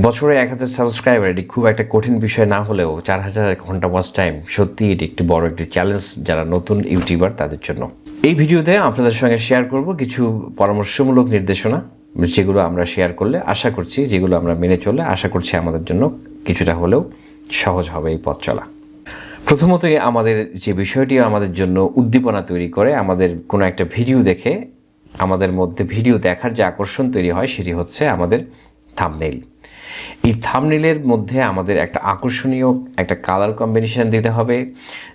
বছরে 1000 সাবস্ক্রাইবার এটি খুব একটা কঠিন বিষয় না হলেও 4000 ঘন্টা ওয়াচ টাইম সত্যি এটি একটি বড় একটি চ্যালেঞ্জ যারা নতুন ইউটিউবার তাদের জন্য। এই ভিডিওতে আপনাদের সঙ্গে শেয়ার করব কিছু পরামর্শমূলক নির্দেশনা, যেগুলো আমরা শেয়ার করলে আশা করছি, যেগুলো আমরা মেনে চললে আশা করছি আমাদের জন্য কিছুটা হলেও সহজ হবে এই পথ চলা। প্রথমতই আমাদের যে বিষয়টি আমাদের জন্য উদ্দীপনা তৈরি করে, আমাদের কোনো একটা ভিডিও দেখে আমাদের মধ্যে ভিডিও দেখার যে আকর্ষণ তৈরি হয় সেটি হচ্ছে আমাদের থাম্বনেইল। এই থাম্বনেইলের মধ্যে আমাদের একটা আকর্ষণীয় একটা কালার কম্বিনেশন দিতে হবে,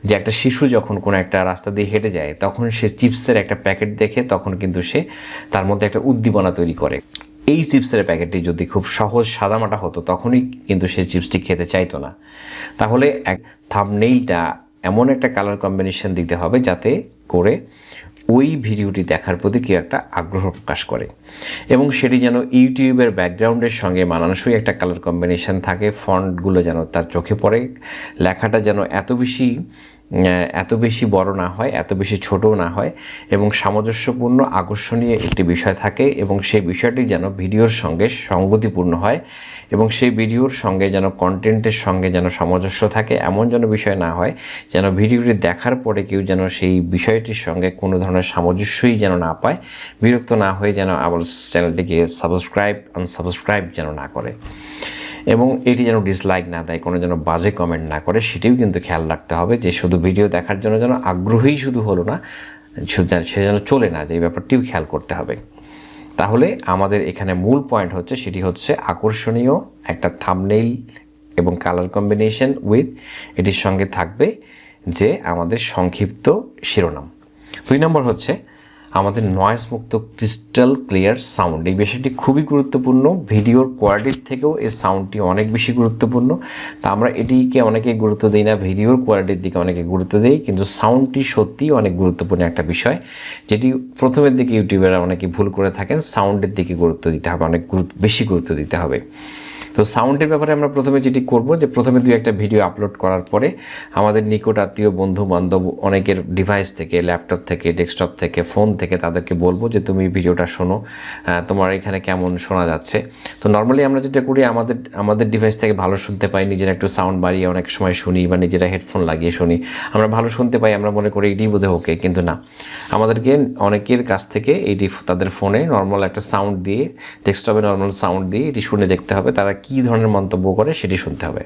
যে একটা শিশু যখন কোনো একটা রাস্তা দিয়ে হেঁটে যায় তখন সে চিপসের একটা প্যাকেট দেখে তখন কিন্তু সে তার মধ্যে একটা উদ্দীপনা তৈরি করে। এই চিপসের প্যাকেটটি যদি খুব সহজ সাদামাটা হতো তখনই কিন্তু সে চিপসটি খেতে চাইতো না। তাহলে থাম্বনেইলটা এমন একটা কালার কম্বিনেশন দিতে হবে যাতে করে ওই ভিডিওটি দেখার প্রতি কেউ একটা আগ্রহ প্রকাশ করে, এবং সেটি যেন ইউটিউবের ব্যাকগ্রাউন্ডের সঙ্গে মানানসই একটা কালার কম্বিনেশন থাকে। ফন্টগুলো যেন তার চোখে পড়ে, লেখাটা যেন এত বেশি বড় না হয়, এত বেশি ছোটও না হয়, এবং সামঞ্জস্যপূর্ণ আকর্ষণীয় একটি বিষয় থাকে, এবং সেই বিষয়টি যেন ভিডিওর সঙ্গে সঙ্গতিপূর্ণ হয়, এবং সেই ভিডিওর সঙ্গে যেন কন্টেন্টের সঙ্গে যেন সামঞ্জস্য থাকে। এমন যেন বিষয় না হয় যেন ভিডিওটি দেখার পরে কেউ যেন সেই বিষয়টির সঙ্গে কোনো ধরনের সামঞ্জস্যই যেন না পায়, বিরক্ত না হয়ে যেন আবার চ্যানেলটিকে আনসাবস্ক্রাইব যেন না করে, এবং এটি যেন ডিসলাইক না দেয়, কোনো যেন বাজে কমেন্ট না করে, সেটিও কিন্তু খেয়াল রাখতে হবে। যে শুধু ভিডিও দেখার জন্য যেন আগ্রহী শুধু হলো না, সে যেন চলে না, যে এই ব্যাপারটিও খেয়াল করতে হবে। তাহলে আমাদের এখানে মূল পয়েন্ট হচ্ছে সেটি হচ্ছে আকর্ষণীয় একটা থাম্বনেইল এবং কালার কম্বিনেশন উইথ এটির সঙ্গে থাকবে যে আমাদের সংক্ষিপ্ত শিরোনাম। 2 নম্বর হচ্ছে আমাদের নয়েজ মুক্ত ক্রিস্টাল ক্লিয়ার সাউন্ড। এই বিষয়টি খুবই গুরুত্বপূর্ণ। ভিডিওর কোয়ালিটির থেকেও এই সাউন্ডটি অনেক বেশি গুরুত্বপূর্ণ। তা আমরা এটিকে অনেকে গুরুত্ব দিই না, ভিডিওর কোয়ালিটির দিকে অনেকে গুরুত্ব দিই, কিন্তু সাউন্ডটি সত্যিই অনেক গুরুত্বপূর্ণ একটা বিষয়, যেটি প্রথমের দিকে ইউটিউবাররা অনেকে ভুল করে থাকেন। সাউন্ডের দিকে গুরুত্ব দিতে হবে, অনেক বেশি গুরুত্ব দিতে হবে। তো সাউন্ডের ব্যাপারে আমরা প্রথমে যেটি করব, যে প্রথমে 2-1টা ভিডিও আপলোড করার পরে আমাদের নিকট আত্মীয়, বন্ধু বান্ধব অনেকের ডিভাইস থেকে, ল্যাপটপ থেকে, ডেস্কটপ থেকে, ফোন থেকে তাদেরকে বলবো যে তুমি ভিডিওটা শোনো, তোমার এখানে কেমন শোনা যাচ্ছে। তো নর্মালি আমরা যেটা করি, আমাদের ডিভাইস থেকে ভালো শুনতে পাই, নিজেরা একটু সাউন্ড বাড়িয়ে অনেক সময় শুনি, বা নিজেরা হেডফোন লাগিয়ে শুনি, আমরা ভালো শুনতে পাই, আমরা মনে করি এটি বোধহয় ওকে, কিন্তু না, আমাদেরকে অনেকের কাছ থেকে এইটি তাদের ফোনে নর্মাল একটা সাউন্ড দিয়ে, ডেস্কটপে নর্মাল সাউন্ড দিয়ে এটি শুনে দেখতে হবে, তারা কী ধরনের মন্তব্য করে সেটি শুনতে হবে।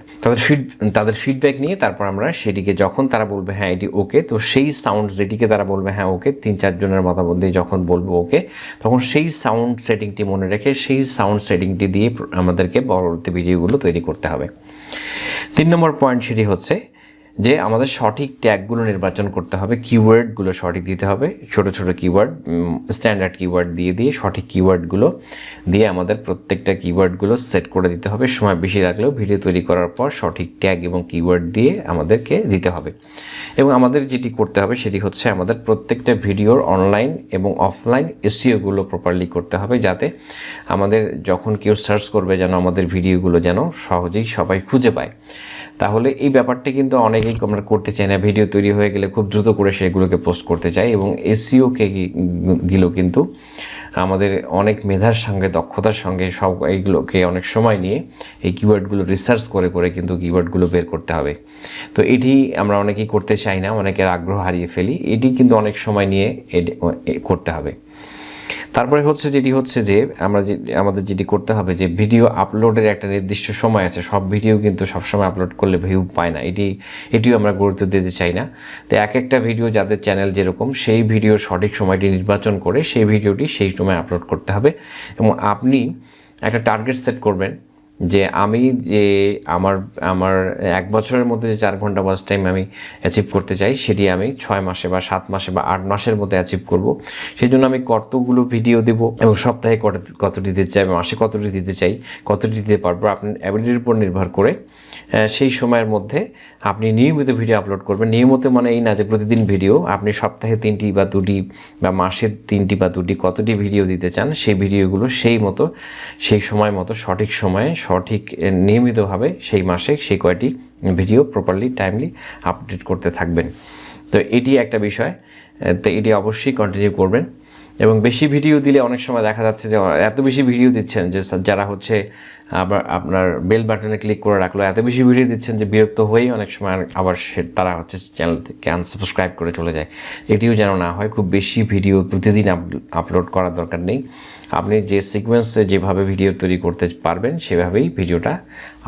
তাদের ফিডব্যাক নিয়ে তারপর আমরা সেটিকে, যখন তারা বলবে হ্যাঁ এটি ওকে, তো সেই সাউন্ড যেটিকে তারা বলবে হ্যাঁ ওকে, 3-4 জনের মতামত দিয়ে যখন বলবো ওকে, তখন সেই সাউন্ড সেটিংটি মনে রেখে সেই সাউন্ড সেটিংটি দিয়ে আমাদেরকে পরবর্তী ভিডিওগুলো তৈরি করতে হবে। 3 নম্বর পয়েন্ট সেটি হচ্ছে যে আমাদের সঠিক ট্যাগগুলো নির্বাচন করতে হবে, কিওয়ার্ডগুলো সঠিক দিতে হবে। ছোট ছোট কিওয়ার্ড, স্ট্যান্ডার্ড কিওয়ার্ড দিয়ে সঠিক কিওয়ার্ডগুলো দিয়ে আমাদের প্রত্যেকটা কিওয়ার্ডগুলো সেট করে দিতে হবে। সময় বেশি লাগলেও ভিডিও তৈরি করার পর সঠিক ট্যাগ এবং কিওয়ার্ড দিয়ে আমাদেরকে দিতে হবে। এবং আমাদের যেটি করতে হবে সেটি হচ্ছে আমাদের প্রত্যেকটা ভিডিওর অনলাইন এবং অফলাইন এসইওগুলো প্রপারলি করতে হবে, যাতে আমাদের যখন কেউ সার্চ করবে যেন আমাদের ভিডিওগুলো যেন সহজেই সবাই খুঁজে পায়। তাহলে এই ব্যাপারটি কিন্তু অনেকেই আমরা করতে চাই না, ভিডিও তৈরি হয়ে গেলে খুব দ্রুত করে সেগুলোকে পোস্ট করতে চাই, এবং এসইওগুলো কিন্তু আমাদের অনেক মেধার সঙ্গে, দক্ষতার সঙ্গে সব এইগুলোকে অনেক সময় নিয়ে এই কিওয়ার্ডগুলো রিসার্চ করে কিন্তু কিওয়ার্ডগুলো বের করতে হবে। তো এটি আমরা অনেকেই করতে চাই না, অনেকের আগ্রহ হারিয়ে ফেলি, এটি কিন্তু অনেক সময় নিয়ে করতে হবে। তারপরে যেটি হচ্ছে যে আমাদের যেটি করতে হবে, যে ভিডিও আপলোডের একটা নির্দিষ্ট সময় আছে। সব ভিডিও কিন্তু সবসময় আপলোড করলে ভিউ পায় না, এটিও আমরা গুরুত্ব দিতে চাই না। তো একটা ভিডিও যাদের চ্যানেল যেরকম, সেই ভিডিওর সঠিক সময়টি নির্বাচন করে সেই ভিডিওটি সেই সময় আপলোড করতে হবে। এবং আপনি একটা টার্গেট সেট করবেন যে আমি আমার 1 বছরের মধ্যে যে 4 ঘন্টা ওয়াচ টাইম আমি অ্যাচিভ করতে চাই, সেটি আমি 6 মাসে বা 7 মাসে বা 8 মাসের মধ্যে অ্যাচিভ করব। সেই জন্য আমি কতগুলো ভিডিও দেব, এবং সপ্তাহে কতটি দিতে চাই, মাসে কতটি দিতে চাই, কতটি দিতে পারবো, আপনার অ্যাবিলিটির উপর নির্ভর করে সেই সময়ের মধ্যে আপনি নিয়মিত ভিডিও আপলোড করবেন। নিয়মিত মানে এই না যে প্রতিদিন ভিডিও, আপনি সপ্তাহে 3টি বা 2টি বা মাসে 3টি বা 2টি কতটি ভিডিও দিতে চান, সেই ভিডিওগুলো সেই সময় মতো সঠিক সময়ে সঠিক নিয়মিতভাবে সেই মাসে সেই কয়টি ভিডিও প্রপারলি টাইমলি আপডেট করতে থাকবেন। তো এটি একটা বিষয়, তো এটি অবশ্যই কন্টিনিউ করবেন। এবং বেশি ভিডিও দিলে অনেক সময় দেখা যাচ্ছে যে এত বেশি ভিডিও দিচ্ছেন যে যারা আবার আপনার বেল বাটনে ক্লিক করে রাখলো, এত বেশি ভিডিও দিচ্ছেন যে বিরক্ত হয়েই অনেক সময় আবার তারা হচ্ছে চ্যানেল থেকে আনসাবস্ক্রাইব করে চলে যায়। এটিও যেন না হয়। খুব বেশি ভিডিও প্রতিদিন আপলোড করার দরকার নেই। আপনি যে সিকোয়েন্সে যেভাবে ভিডিও তৈরি করতে পারবেন সেভাবেই ভিডিওটা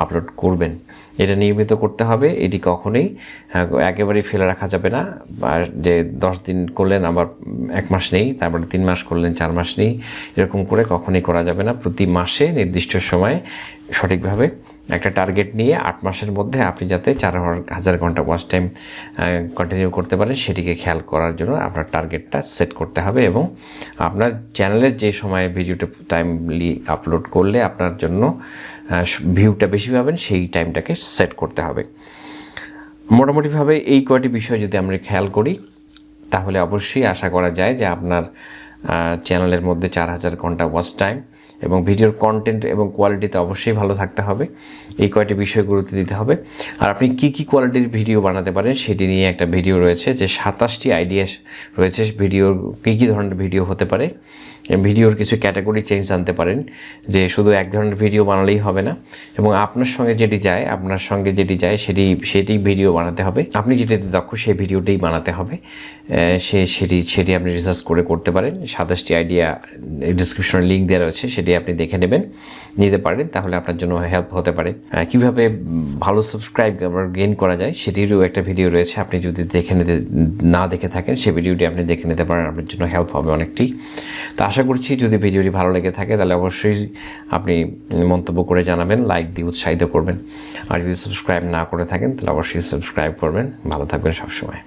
আপলোড করবেন। এটা নিয়মিত করতে হবে। এটি কখনোই একেবারেই ফেলে রাখা যাবে না। যে 10 দিন করলেন আবার 1 মাস নেই, তারপরে 3 মাস করলেন 4 মাস নেই, এরকম করে কখনোই করা যাবে না। প্রতি মাসে নির্দিষ্ট সময়ে সঠিকভাবে একটা টার্গেট নিয়ে 8 মাসের মধ্যে আপনি যাতে 4000 ঘন্টা ওয়াচ টাইম কন্টিনিউ করতে পারেন সেটিকে খেয়াল করার জন্য আপনার টার্গেটটা সেট করতে হবে। এবং আপনার চ্যানেলের যে সময়ে ভিডিওটা টাইমলি আপলোড করলে আপনার জন্য ভিউটা বেশি পাবেন সেই টাইমটাকে সেট করতে হবে। মোটামুটিভাবে এই কয়টি বিষয় যদি আমরা খেয়াল করি তাহলে অবশ্যই আশা করা যায় যে আপনার চ্যানেলের মধ্যে 4000 ঘন্টা ওয়াচ টাইম এবং ভিডিওর কন্টেন্ট এবং কোয়ালিটিতে অবশ্যই ভালো থাকতে হবে। এই কয়টি বিষয় গুরুত্ব দিতে হবে। আর আপনি কী কী কোয়ালিটির ভিডিও বানাতে পারেন সেটি নিয়ে একটা ভিডিও রয়েছে, যে 27টি আইডিয়া রয়েছে ভিডিওর কী কী ধরনের ভিডিও হতে পারে। ভিডিওর কিছু ক্যাটাগরি চেঞ্জ আনতে পারেন, যে শুধু এক ধরনের ভিডিও বানালেই হবে না, এবং আপনার সঙ্গে যেটি যায় সেটি ভিডিও বানাতে হবে। আপনি যেটাতে দক্ষ সেই ভিডিওটাই বানাতে হবে। সেটি আপনি রিসার্চ করতে পারেন। 27টি আইডিয়া ডিসক্রিপশনে লিঙ্ক দেওয়া রয়েছে, সেটি আপনি দেখে নিতে পারেন, তাহলে আপনার জন্য হেল্প হতে পারে। কীভাবে ভালো সাবস্ক্রাইবার গেইন করা যায় সেটিরও একটা ভিডিও রয়েছে, আপনি যদি না দেখে থাকেন সেই ভিডিওটি আপনি দেখে নিতে পারেন, আপনার জন্য হেল্প হবে অনেকটি। তো আশা করছি যদি ভিডিওটি ভালো লেগে থাকে তাহলে অবশ্যই আপনি মন্তব্য করে জানাবেন, লাইক দিয়ে উৎসাহিত করবেন। আর যদি সাবস্ক্রাইব না করে থাকেন তাহলে অবশ্যই সাবস্ক্রাইব করবেন। ভালো থাকবেন সবসময়।